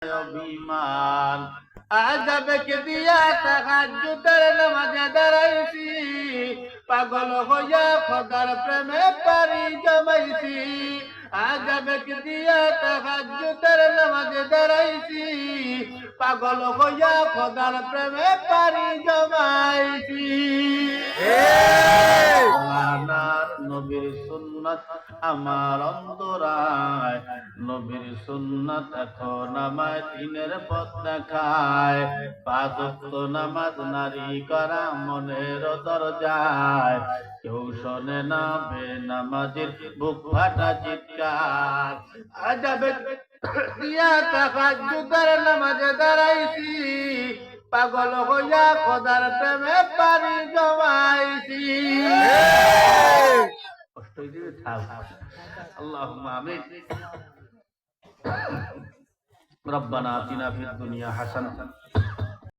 অভিমান আজাবকে দিয়া তাহাজ্জুদের নামাজে দাঁড়াইছি পাগল হইয়া খোদার প্রেমে পারি জমাইছি আজাবকে দিয়া তাহাজ্জুদের নামাজে দাঁড়াইছি পাগল হইয়া খোদার প্রেমে পারি জমাইছি নবীর সুন্নাত আমার অন্তরায় নবীর সুন্নাত এখন আমায় দিনের পথ দেখায় পাঁচ ওয়াক্ত নামাজ নারী করা মনের দরজায় কেউ শোনে না বেনামাজির বুক ফাটা চিৎকার আজাবে দিয়া তাহাজ্জুদের নামাজে দাঁড়াইছি পাগল হইয়া খোদার প্রেমে পারি জমাইছি কষ্ট হইতে থাক আল্লাহুম্মা আমিন ربنا آتنا في الدنيا حسنة